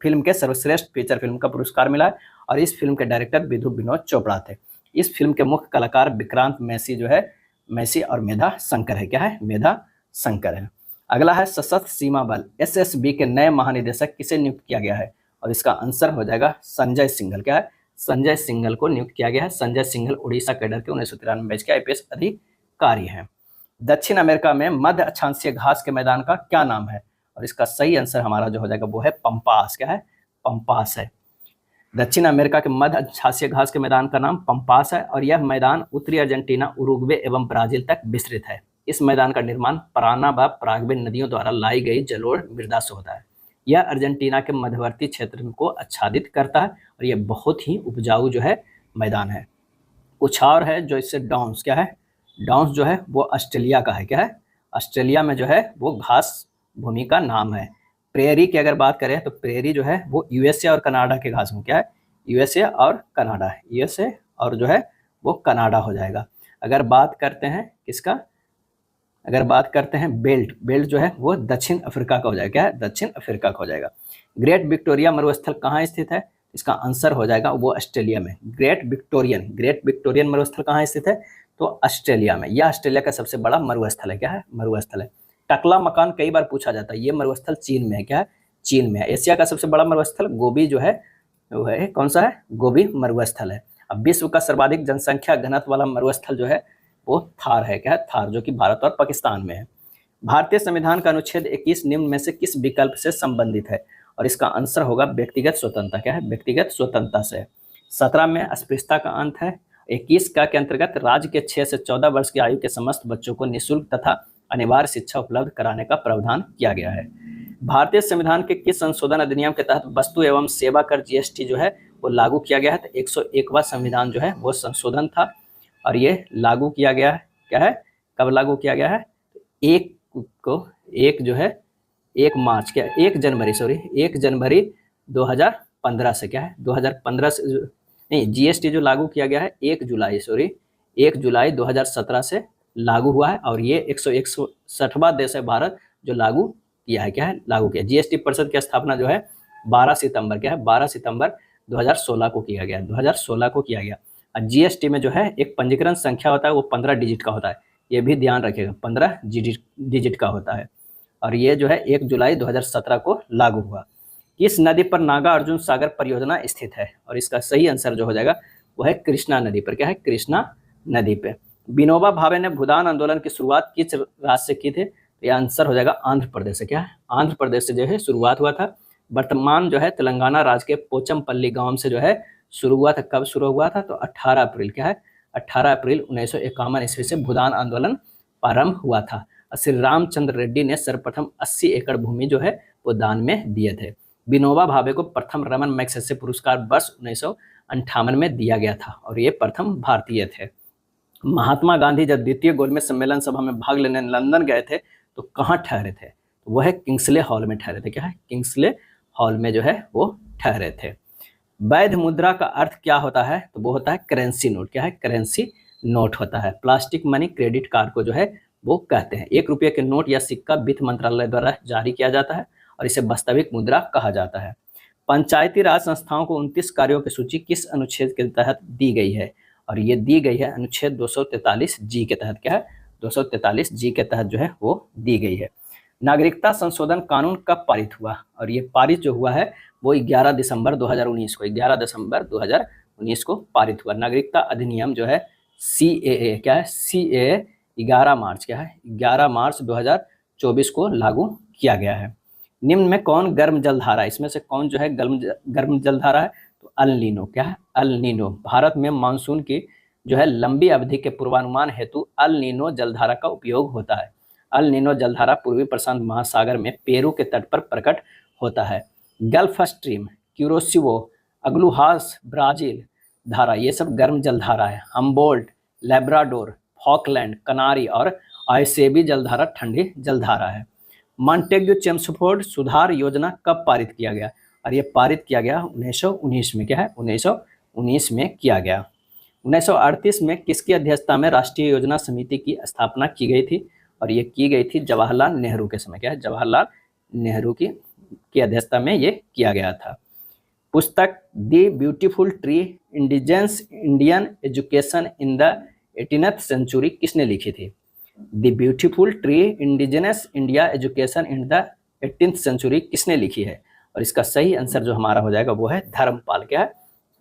फिल्म के सर्वश्रेष्ठ फीचर फिल्म का पुरस्कार मिला है और इस फिल्म के डायरेक्टर विधु विनोद चोपड़ा थे। इस फिल्म के मुख्य कलाकार विक्रांत मैसी जो है, मैसी और मेधा शंकर है। क्या है? मेधा शंकर है। अगला है सशस्त्र सीमा बल एसएसबी के नए महानिदेशक किसे नियुक्त किया गया है? और इसका आंसर हो जाएगा संजय सिंघल। क्या है? संजय सिंघल को नियुक्त किया गया है। संजय सिंघल उड़ीसा कैडर के 1993 बैच के आईपीएस अधिकारी हैं। दक्षिण अमेरिका में मध्य अक्षांशीय घास के मैदान का क्या नाम है? और इसका सही आंसर हमारा जो हो जाएगा वो है पंपास। क्या है? पंपास है। दक्षिण अमेरिका के मध्य अक्षांशीय घास के मैदान का नाम पंपास है और यह मैदान उत्तरी अर्जेंटीना, उरुग्वे एवं ब्राजील तक विस्तृत है। इस मैदान का निर्माण पराना व पराग्वे नदियों द्वारा लाई गई जलोढ़ मृदा से होता है। यह अर्जेंटीना के मध्यवर्ती क्षेत्र को आच्छादित करता है और यह बहुत ही उपजाऊ जो है मैदान है। कुछ और है जो इससे डाउन्स। क्या है? डाउन्स जो है वो ऑस्ट्रेलिया का है। क्या है? ऑस्ट्रेलिया में जो है वो घास भूमि का नाम है। प्रेरी की अगर बात करें तो प्रेरी जो है वो यूएसए और कनाडा के घास में। क्या है? यूएसए और कनाडा, यूएसए और जो है वो कनाडा हो जाएगा। अगर बात करते हैं किसका, अगर बात करते हैं बेल्ट, बेल्ट जो है वो दक्षिण अफ्रीका का हो जाएगा। क्या है? दक्षिण अफ्रीका का हो जाएगा। ग्रेट विक्टोरिया मरुस्थल कहाँ स्थित है? इसका आंसर हो जाएगा वो ऑस्ट्रेलिया में। ग्रेट विक्टोरियन मरुस्थल कहाँ स्थित है? तो ऑस्ट्रेलिया में। यह ऑस्ट्रेलिया का सबसे बड़ा मरुस्थल है। क्या है? मरुस्थल है। टकला मकान कई बार पूछा जाता है। ये मरुस्थल चीन में है। क्या है? चीन में है। एशिया का सबसे बड़ा मरुस्थल गोबी जो है वो है, कौन सा है? गोबी मरुस्थल है। अब विश्व का सर्वाधिक जनसंख्या घनत्व वाला मरुस्थल जो है वो थार है। क्या है? थार, जो कि भारत और पाकिस्तान में है। भारतीय संविधान का अनुच्छेद 21 निम्न में से किस विकल्प से संबंधित है? और इसका आंसर होगा व्यक्तिगत स्वतंत्रता। क्या है? व्यक्तिगत स्वतंत्रता से। 17 में अस्पृश्यता का अंत है। 21 का के अंतर्गत राज्य के 6 से 14 वर्ष की आयु के समस्त बच्चों को निःशुल्क तथा अनिवार्य शिक्षा उपलब्ध कराने का प्रावधान किया गया है। भारतीय संविधान के किस संशोधन अधिनियम के तहत वस्तु एवं सेवा कर जीएसटी जो है वो लागू किया गया है? तो 101वां संविधान जो है वो संशोधन था और ये लागू किया गया है। क्या है? कब लागू किया गया है? एक जनवरी 2015 से। क्या है? 2015 से नहीं, जीएसटी जो लागू किया गया है 1 जुलाई 2017 से लागू हुआ है और ये 161वां देश है भारत जो लागू किया है। क्या है? लागू किया। जीएसटी परिषद की स्थापना जो है 12 सितंबर, क्या है? 12 सितंबर 2016 को किया गया। 2016 को किया गया। और जीएसटी में जो है एक पंजीकरण संख्या होता है वो 15 डिजिट का होता है। ये भी ध्यान रखिएगा, 15 डिजिट का होता है और ये जो है 1 जुलाई 2017 को लागू हुआ। किस नदी पर नागा अर्जुन सागर परियोजना स्थित है? और इसका सही आंसर जो हो जाएगा वो है कृष्णा नदी पर। क्या है? कृष्णा नदी पे। विनोबा भावे ने भूदान आंदोलन की शुरुआत किस राज्य से की थी? तो यह आंसर हो जाएगा आंध्र प्रदेश से। क्या है? आंध्र प्रदेश से जो है शुरुआत हुआ था। वर्तमान जो है तेलंगाना राज्य के पोचमपल्ली गांव से जो है शुरू हुआ था। कब शुरू हुआ था? तो 18 अप्रैल। क्या है? 18 अप्रैल 1951 ईस्वी से भूदान आंदोलन प्रारंभ हुआ था। श्री रामचंद्र रेड्डी ने सर्वप्रथम 80 एकड़ भूमि जो है वो दान में दिए थे। विनोबा भावे को प्रथम रमन मैग्सेसे पुरस्कार वर्ष 1958 में दिया गया था और ये प्रथम भारतीय थे। महात्मा गांधी जब द्वितीय गोलमेज सम्मेलन सभा में भाग लेने लंदन गए थे तो कहाँ ठहरे थे? तो वो है किंग्सले हॉल में ठहरे थे। क्या है? किंग्सले हॉल में जो है वो ठहरे थे। वैध मुद्रा का अर्थ क्या होता है? तो वो होता है करेंसी नोट। क्या है? करेंसी नोट होता है। प्लास्टिक मनी क्रेडिट कार्ड को जो है वो कहते हैं। 1 रुपये के नोट या सिक्का वित्त मंत्रालय द्वारा जारी किया जाता है और इसे वास्तविक मुद्रा कहा जाता है। पंचायती राज संस्थाओं को 29 कार्यों की सूची किस अनुच्छेद के तहत दी गई है? और ये दी गई है अनुच्छेद 243 जी के तहत। क्या है? 243 जी के तहत जो है वो दी गई है। नागरिकता संशोधन कानून कब पारित हुआ? और ये पारित जो हुआ है वो 11 दिसंबर 2019 को, 11 दिसंबर 2019 को पारित हुआ। नागरिकता अधिनियम जो है CAA। क्या है? CAA 11 मार्च। क्या है? 11 मार्च 2024 को लागू किया गया है। निम्न में कौन गर्म जलधारा, इसमें से कौन जो है गर्म जलधारा है? तो अल नीनो। क्या है? El Nino. भारत में मानसून की जो है लंबी अवधि के पूर्वानुमान हेतु अल नीनो जलधारा का उपयोग होता है। अल नीनो जलधारा पूर्वी प्रशांत महासागर में पेरू के तट पर प्रकट होता है। गल्फ स्ट्रीम, क्यूरोसिवो, अग्लुहास, ब्राजील धारा, ये सब गर्म जलधारा है। हम्बोल्ट, लेब्राडोर, फॉकलैंड, कनारी और आयसेबी जलधारा ठंडी जलधारा है। मॉन्टेग्यू चेम्सफोर्ड सुधार योजना कब पारित किया गया? और ये पारित किया गया 1919 में। क्या है? 1919 में किया गया। 1938 में किसकी अध्यक्षता में राष्ट्रीय योजना समिति की स्थापना की गई थी? और ये की गई थी जवाहरलाल नेहरू के समय। क्या है? जवाहरलाल नेहरू की अध्यक्षता में ये किया गया था। पुस्तक the beautiful tree indigenous Indian education in the 18th century किसने लिखी थी? The beautiful tree indigenous India education in the 18th century किसने लिखी है? और इसका सही आंसर जो हमारा हो जाएगा वो है धर्मपाल। क्या है?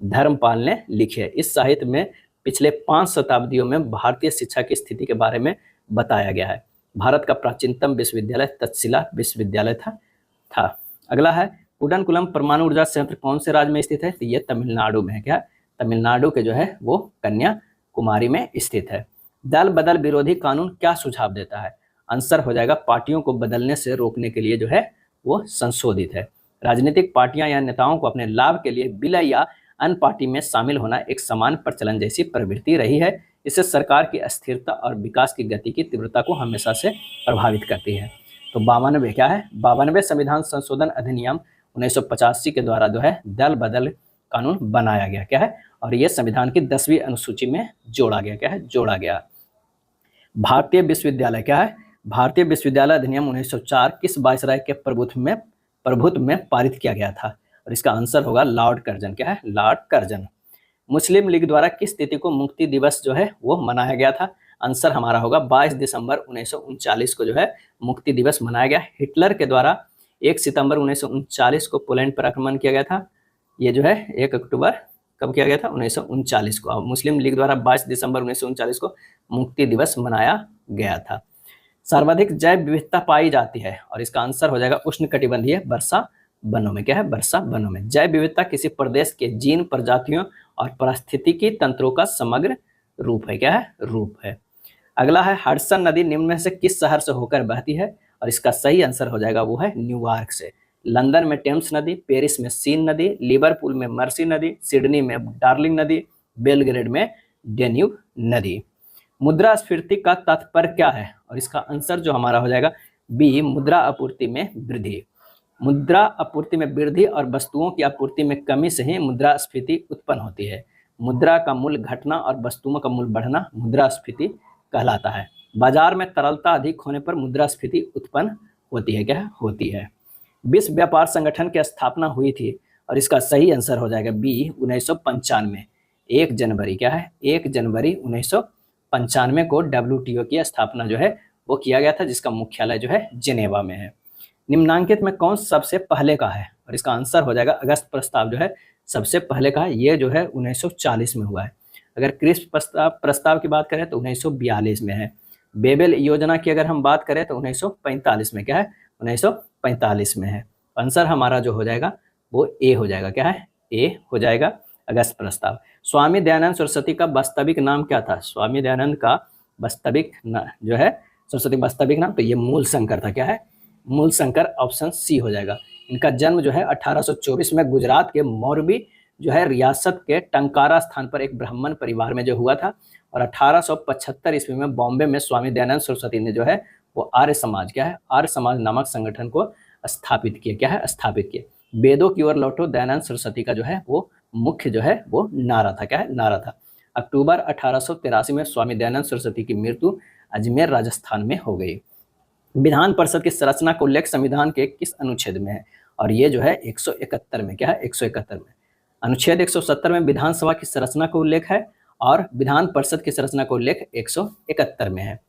धर्मपाल ने लिखी है। इस साहित्य में पिछले 5 शताब्दियों में भारतीय शिक्षा की स्थिति के बारे में बताया गया है। भारत का प्राचीनतम विश्वविद्यालय तक्षशिला विश्वविद्यालय था। अगला है कुडनकुलम परमाणु ऊर्जा संयंत्र कौन से राज्य में स्थित है? तो ये तमिलनाडु में है। क्या? तमिलनाडु के जो है वो कन्याकुमारी में स्थित है। दल बदल विरोधी कानून क्या सुझाव देता है? आंसर हो जाएगा पार्टियों को बदलने से रोकने के लिए जो है वो संशोधित है। राजनीतिक पार्टियां या नेताओं को अपने लाभ के लिए विलय या अन्य पार्टी में शामिल होना एक समान प्रचलन जैसी प्रवृत्ति रही है। इससे सरकार की अस्थिरता और विकास की गति की तीव्रता को हमेशा से प्रभावित करती है। तो 92 क्या है? 92 संविधान संशोधन अधिनियम 1985 के द्वारा जो है दल बदल कानून बनाया गया। क्या है? और यह संविधान की 10वीं अनुसूची में जोड़ा गया। क्या है? जोड़ा गया। भारतीय विश्वविद्यालय क्या है? भारतीय विश्वविद्यालय अधिनियम 1904 किस वायसराय के प्रभुत्व में पारित किया गया था? और इसका आंसर होगा लॉर्ड कर्जन। क्या है? Lord Curzon. मुस्लिम लीग द्वारा किस तिथि को मुक्ति दिवस जो है वो मनाया गया था? आंसर हमारा होगा 22 दिसंबर 1939 को जो है मुक्ति दिवस मनाया गया। हिटलर के द्वारा 1 सितंबर 1939 को पोलैंड पर आक्रमण किया गया था। ये जो है 1 अक्टूबर कब किया गया था? 1939 को। मुस्लिम लीग द्वारा 22 दिसंबर 1939 को मुक्ति दिवस मनाया गया था। सर्वाधिक जैव विविधता पाई जाती है और इसका आंसर हो जाएगा उष्णकटिबंधीय वर्षा वनों में। क्या है? वर्षा वनों में। जैव विविधता किसी प्रदेश के जीन, प्रजातियों और पारिस्थितिकी तंत्रों का समग्र रूप है। क्या है? रूप है। अगला है हडसन नदी निम्न में से किस शहर से होकर बहती है? और इसका सही आंसर हो जाएगा वो है न्यूयॉर्क से। लंदन में टेम्स नदी, पेरिस में सीन नदी, लिवरपूल में मर्सी नदी, सिडनी में डार्लिंग नदी, बेलग्रेड में डेन्यूब नदी। मुद्रास्फीति का तात्पर्य क्या है? और इसका आंसर जो हमारा हो जाएगा बी, मुद्रा आपूर्ति में वृद्धि। मुद्रा आपूर्ति में वृद्धि और वस्तुओं की आपूर्ति में कमी से ही मुद्रास्फीति उत्पन्न होती है। मुद्रा का मूल्य घटना और वस्तुओं का मूल्य बढ़ना मुद्रास्फीति कहलाता है। बाजार में तरलता अधिक होने पर मुद्रास्फीति उत्पन्न होती है। क्या होती है? विश्व व्यापार संगठन की स्थापना हुई थी और इसका सही आंसर हो जाएगा बी, 1995। 1 जनवरी। क्या है? 1 जनवरी 1995 को WTO की स्थापना जो है वो किया गया था, जिसका मुख्यालय जो है जेनेवा में है। निम्नांकित में कौन सबसे पहले का है? और इसका आंसर हो जाएगा अगस्त प्रस्ताव जो है सबसे पहले का है। ये जो है 1940 में हुआ है। अगर क्रिस्प प्रस्ताव की बात करें तो 1942 में है। बेबेल योजना की अगर हम बात करें तो 1945 में। क्या है? 1945 में है। आंसर हमारा जो हो जाएगा वो ए हो जाएगा। क्या है? ए हो जाएगा, अगस्त प्रस्ताव। स्वामी दयानंद सरस्वती का वास्तविक नाम क्या था? स्वामी दयानंद का वास्तविक जो है सरस्वती वास्तविक नाम तो ये मूल शंकर था। क्या है? मूल शंकर, ऑप्शन सी हो जाएगा। इनका जन्म जो है 1824 में गुजरात के मोरबी जो है रियासत के टंकारा स्थान पर एक ब्राह्मण परिवार में जो हुआ था। और 1875 ईस्वी में बॉम्बे में स्वामी दयानंद सरस्वती ने जो है वो आर्य समाज, क्या है? आर्य समाज नामक संगठन को स्थापित किया। क्या है? स्थापित किया। वेदों की ओर लौटो दयानंद सरस्वती का जो है वो मुख्य जो है वो नारा था। क्या है? नारा था। अक्टूबर 1883 में स्वामी दयानंद सरस्वती की मृत्यु अजमेर राजस्थान में हो गई। विधान परिषद की संरचना का उल्लेख संविधान के किस अनुच्छेद में है? और ये जो है 171 में। क्या है? 171 में। अनुच्छेद 170 में विधानसभा की संरचना का उल्लेख है और विधान परिषद की संरचना का उल्लेख 171 में है।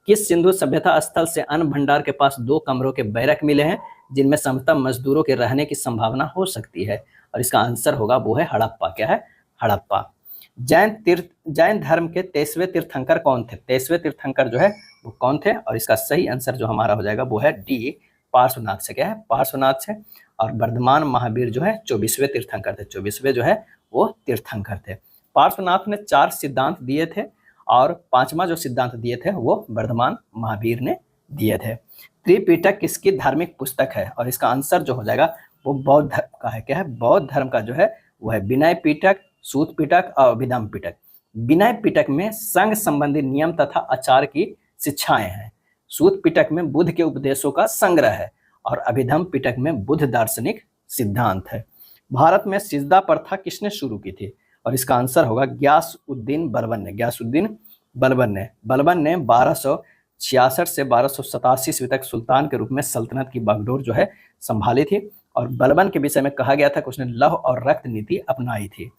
किस सिंधु सभ्यता स्थल से अन्न भंडार के पास 2 कमरों के बैरक मिले हैं जिनमें समतल मजदूरों के रहने की संभावना हो सकती है? और इसका आंसर होगा वो है हड़प्पा। क्या है? हड़प्पा। जैन धर्म के 23वें तीर्थंकर कौन थे? 23वें तीर्थंकर जो है वो कौन थे? और इसका सही आंसर जो हमारा हो जाएगा वो है डी, पार्श्वनाथ से। क्या है? पार्श्वनाथ से। और वर्धमान महावीर जो है 24वें तीर्थंकर थे। 24वें जो है वो तीर्थंकर थे। पार्श्वनाथ ने 4 सिद्धांत दिए थे और 5वां जो सिद्धांत दिए थे वो वर्धमान महावीर ने दिए थे। त्रिपिटक किसकी धार्मिक पुस्तक है? और इसका आंसर जो हो जाएगा वो बौद्ध धर्म का है। क्या है? बौद्ध धर्म का जो है वो है विनय पिटक, सूत पिटक और अभिधम पिटक। विनय पिटक में संघ संबंधी नियम तथा आचार की शिक्षाएं हैं। सूत पिटक में बुद्ध के उपदेशों का संग्रह है और अभिधम पिटक में बुद्ध दार्शनिक सिद्धांत है। भारत में सिजदा प्रथा किसने शुरू की थी? और इसका आंसर होगा ग्यासुद्दीन बलबन ने। ग्यासुद्दीन बलबन ने 1200 66 से 1287 ईस्वी तक सुल्तान के रूप में सल्तनत की बागडोर जो है संभाली थी। और बलबन के विषय में कहा गया था कि उसने लौह और रक्त नीति अपनाई थी।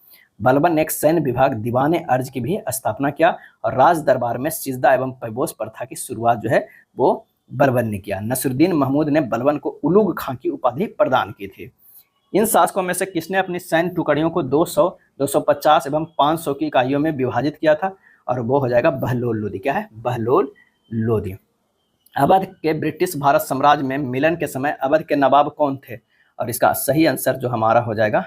बलबन ने एक सैन्य विभाग दीवान अर्ज की भी स्थापना किया और राज दरबार में सिजदा एवं पैबोस प्रथा की शुरुआत जो है वो बलबन ने किया। नसरुद्दीन महमूद ने बलबन को उलूग खां की उपाधि प्रदान की थी। इन शासकों में से किसने अपनी सैन्य टुकड़ियों को 200, 250 एवं 500 की इकाइयों में विभाजित किया था? और वो हो जाएगा बहलोल लोदी। क्या है? बहलोल लोदी। अवध के ब्रिटिश भारत साम्राज्य में मिलन के समय अवध के नवाब कौन थे? और इसका सही आंसर जो हमारा हो जाएगा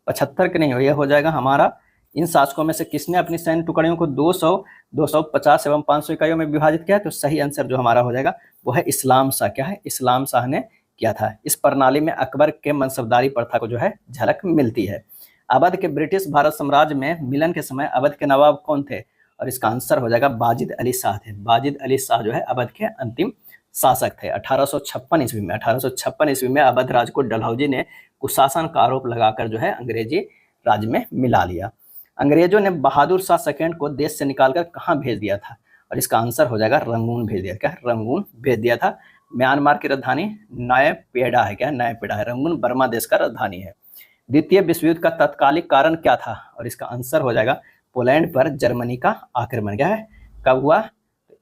75 के नहीं हो, यह हो जाएगा हमारा इन शासकों में से किसने अपनी सैन्य टुकड़ियों को 200, 250 एवं 500 इकाइयों में विभाजित किया? तो सही आंसर जो हमारा हो जाएगा वो है इस्लाम शाह। क्या है? इस्लाम शाह ने किया था। इस प्रणाली में अकबर के मनसबदारी प्रथा को जो है झलक मिलती है। अवध के ब्रिटिश भारत साम्राज्य में मिलन के समय अवध के नवाब कौन थे? और इसका आंसर हो जाएगा बाजिद अली शाह थे। बाजिद अली शाह जो है अवध के अंतिम शासक थे। 1856 ईस्वी में 1856 ईस्वी में अवध राज को डलहौजी ने कुशासन का आरोप लगाकर जो है अंग्रेजी राज में मिला लिया। अंग्रेजों ने बहादुर शाह सेकंड को देश से निकालकर कहाँ भेज दिया था? और इसका आंसर हो जाएगा रंगून भेज दिया। क्या? रंगून भेज दिया था। म्यांमार की राजधानी नयपेड़ा है। क्या? नयपेड़ा है। रंगून बर्मा देश का राजधानी है। द्वितीय विश्व युद्ध का तत्कालिक कारण क्या था? और इसका आंसर हो जाएगा पोलैंड पर जर्मनी का आक्रमण। क्या है? कब हुआ?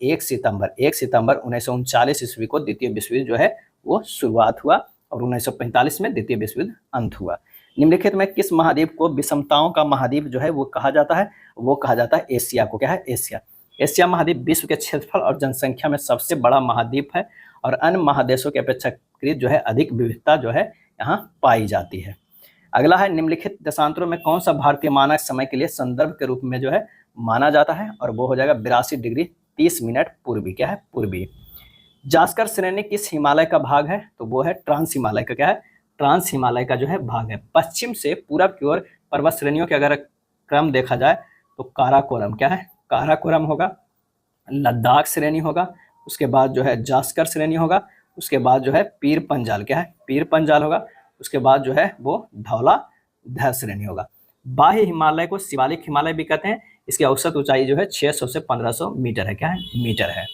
1 सितंबर 1939 ईस्वी को द्वितीय विश्व युद्ध जो है वो शुरुआत हुआ और 1945 में द्वितीय विश्व युद्ध अंत हुआ। निम्नलिखित में किस महाद्वीप को विषमताओं का महाद्वीप जो है वो कहा जाता है? वो कहा जाता है एशिया को। क्या है? एशिया। एशिया महाद्वीप विश्व के क्षेत्रफल और जनसंख्या में सबसे बड़ा महाद्वीप है और अन्य महादेशों के अपेक्षाकृत जो है अधिक विविधता जो है यहाँ पाई जाती है। अगला है निम्नलिखित देशांतरों में कौन सा भारतीय मानक समय के लिए संदर्भ के रूप में जो है माना जाता है? और वो हो जाएगा 82 डिग्री 30 मिनट पूर्वी। क्या है? पूर्वी। जास्कर श्रेणी किस हिमालय का भाग है? तो वो है ट्रांस हिमालय का। क्या है? ट्रांस हिमालय का जो है भाग है। पश्चिम से पूरब की ओर पर्वत श्रेणियों के अगर क्रम देखा जाए तो काराकोरम। क्या है? काराकोरम होगा। लद्दाख श्रेणी होगा। उसके बाद जो है जास्कर श्रेणी होगा। उसके बाद जो है पीर पंजाल। क्या है? पीर पंजाल होगा। उसके बाद जो है वो धौलाधार श्रेणी होगा। बाह्य हिमालय को शिवालिक हिमालय भी कहते हैं। इसकी औसत ऊंचाई जो है 600 से 1500 मीटर है। क्या है? मीटर है।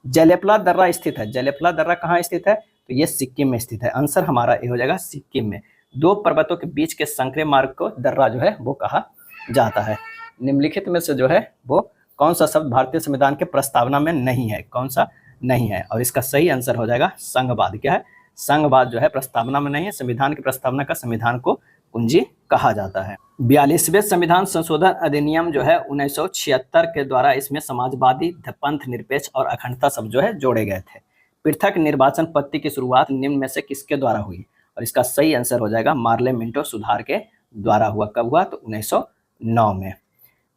जलेपला दर्रा स्थित है। जलेपला दर्रा कहाँ स्थित है? तो ये सिक्किम में स्थित है। आंसर हमारा ये हो जाएगा सिक्किम में। दो पर्वतों के बीच के संकरे मार्ग को दर्रा जो है वो कहा जाता है। निम्नलिखित में से जो है वो कौन सा शब्द भारतीय संविधान के प्रस्तावना में नहीं है? कौन सा नहीं है? और इसका सही आंसर हो जाएगा संघवाद। क्या है? संघवाद जो है प्रस्तावना में नहीं है। संविधान की प्रस्तावना का संविधान को कुंजी कहा जाता है। 42वें संविधान संशोधन अधिनियम जो है 1976 के द्वारा इसमें समाजवादी, पंथ निरपेक्ष और अखंडता शब्द जो है जोड़े गए थे। पृथक निर्वाचन पद्धति की शुरुआत निम्न में से किसके द्वारा हुई? और इसका सही आंसर हो जाएगा मार्ले मिंटो सुधार के द्वारा हुआ। कब हुआ? तो 1909 में।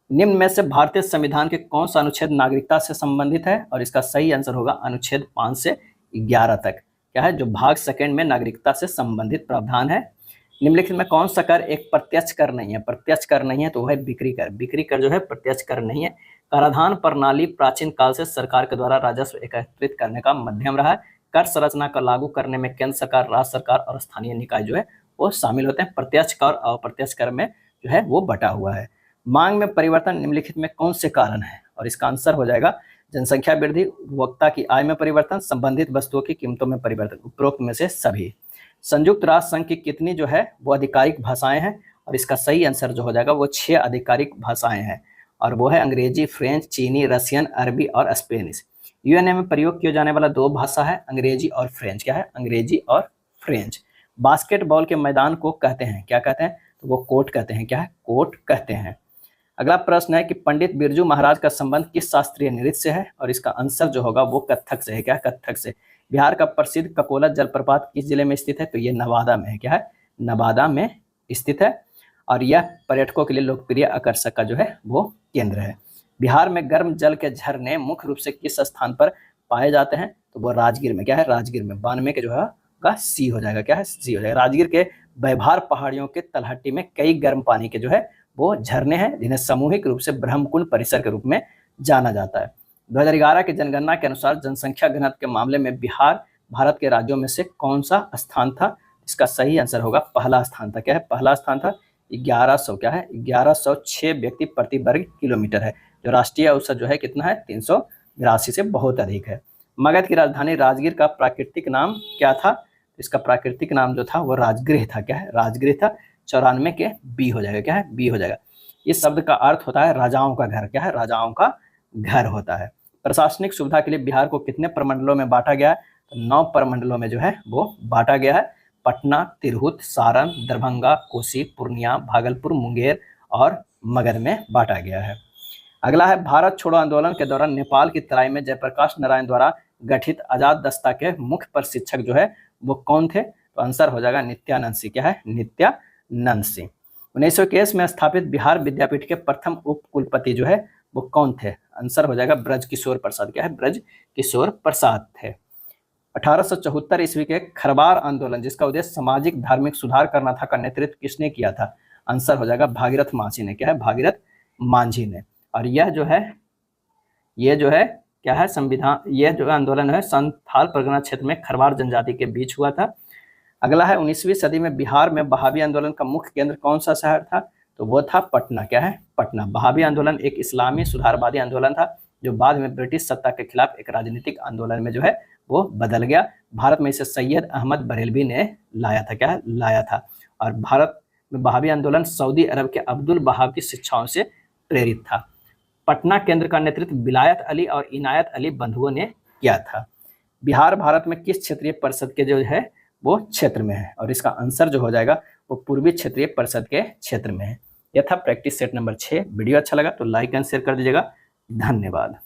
निम्न में से भारतीय संविधान के कौन सा अनुच्छेद नागरिकता से संबंधित है? और इसका सही आंसर होगा अनुच्छेद 5 से 11 तक। क्या है? जो भाग सेकंड में नागरिकता से संबंधित प्रावधान है। निम्नलिखित में कौन सा कर एक प्रत्यक्ष कर नहीं है? प्रत्यक्ष कर नहीं है तो वह है बिक्री कर। बिक्री कर जो है प्रत्यक्ष कर नहीं है। कराधान प्रणाली प्राचीन काल से सरकार के द्वारा राजस्व एकत्रित करने का माध्यम रहा है। कर संरचना का लागू करने में केंद्र सरकार, राज्य सरकार और स्थानीय निकाय जो है वो शामिल होते हैं। प्रत्यक्ष कर और अप्रत्यक्ष कर में जो है वो बटा हुआ है। मांग में परिवर्तन निम्नलिखित में कौन से कारण है? और इसका आंसर हो जाएगा जनसंख्या वृद्धि, उपभोक्ता की आय में परिवर्तन, संबंधित वस्तुओं की कीमतों में परिवर्तन। उपरोक्त में से सभी। संयुक्त राष्ट्र संघ की कितनी जो है वो आधिकारिक भाषाएं हैं? और इसका सही आंसर जो हो जाएगा वो 6 आधिकारिक भाषाएं हैं और वो है अंग्रेजी, फ्रेंच, चीनी, रशियन, अरबी और स्पेनिश। यूएनए में प्रयोग किया जाने वाला 2 भाषा है अंग्रेजी और फ्रेंच। क्या है? अंग्रेजी और फ्रेंच। बास्केटबॉल के मैदान को कहते हैं? क्या कहते हैं? तो वो कोर्ट कहते हैं। क्या है? कोर्ट कहते हैं। अगला प्रश्न है कि पंडित बिरजू महाराज का संबंध किस शास्त्रीय नृत्य से है? और इसका आंसर जो होगा वो कथक से है। क्या? कथक से। बिहार का प्रसिद्ध ककोला जलप्रपात किस जिले में स्थित है? तो ये नवादा में है। क्या है? नवादा में स्थित है और यह पर्यटकों के लिए लोकप्रिय आकर्षक का जो है वो केंद्र है। बिहार में गर्म जल के झरने मुख्य रूप से किस स्थान पर पाए जाते हैं? तो वो राजगीर में। क्या है? राजगीर में। 92 के जो है का सी हो जाएगा। क्या है? सी हो जाएगा। राजगीर के बैभार पहाड़ियों के तलहटी में कई गर्म पानी के जो है वो झरने हैं जिन्हें सामूहिक रूप से ब्रह्मकुंड परिसर के रूप में जाना जाता है। 2011 की जनगणना के अनुसार जनसंख्या घनत्व के मामले में बिहार भारत के राज्यों में से कौन सा स्थान था? इसका सही आंसर होगा पहला स्थान था। क्या है? पहला स्थान था। 1100 क्या है? 1106 व्यक्ति प्रति वर्ग किलोमीटर है। जो राष्ट्रीय औसत जो है कितना है? 82 से बहुत अधिक है। मगध की राजधानी राजगीर का प्राकृतिक नाम क्या था? इसका प्राकृतिक नाम जो था वो राजगृह था। क्या है? राजगृह था। 94 के बी हो जाएगा। क्या है? बी हो जाएगा। इस शब्द का अर्थ होता है राजाओं का घर। क्या है? राजाओं का घर होता है। प्रशासनिक सुविधा के लिए बिहार को कितने प्रमंडलों में बांटा गया है? तो 9 प्रमंडलों में जो है वो बांटा गया है। पटना, तिरहुत, सारण, दरभंगा, कोसी, पूर्णिया, भागलपुर, मुंगेर और मगध में बांटा गया है। अगला है भारत छोड़ो आंदोलन के दौरान नेपाल की तराई में जयप्रकाश नारायण द्वारा गठित आजाद दस्ता के मुख्य प्रशिक्षक जो है वो कौन थे? तो आंसर हो जाएगा नित्यानंद सिंह। क्या है? नित्यानंद सिंह। 1921 में स्थापित बिहार विद्यापीठ के प्रथम उप कुलपति जो है वो कौन थे? आंसर हो जाएगा ब्रज किशोर प्रसाद। क्या है? ब्रज किशोर प्रसाद थे। 1874 ईस्वी के खरवार आंदोलन जिसका उद्देश्य सामाजिक धार्मिक सुधार करना था का नेतृत्व किसने किया था? आंसर हो जाएगा भागीरथ मांझी ने। क्या है? भागीरथ मांझी ने। और ये जो है क्या है? संविधान, यह जो आंदोलन है संथाल परगना क्षेत्र में खरवार जनजाति के बीच हुआ था। अगला है 19वीं सदी में बिहार में बहावी आंदोलन का मुख्य केंद्र कौन सा शहर था? तो वो था पटना। क्या है? पटना। बहावी आंदोलन एक इस्लामी सुधारवादी आंदोलन था जो बाद में ब्रिटिश सत्ता के खिलाफ एक राजनीतिक आंदोलन में जो है वो बदल गया। भारत में इसे सैयद अहमद बरेलवी ने लाया था। क्या है? लाया था। और भारत में बहावी आंदोलन सऊदी अरब के अब्दुल वहाब की शिक्षाओं से प्रेरित था। पटना केंद्र का नेतृत्व विलायत अली और इनायत अली बंधुओं ने किया था। बिहार भारत में किस क्षेत्रीय परिषद के जो है वो क्षेत्र में है? और इसका आंसर जो हो जाएगा वो पूर्वी क्षेत्रीय परिषद के क्षेत्र में है। यह था प्रैक्टिस सेट नंबर 6। वीडियो अच्छा लगा तो लाइक एंड शेयर कर दीजिएगा। धन्यवाद।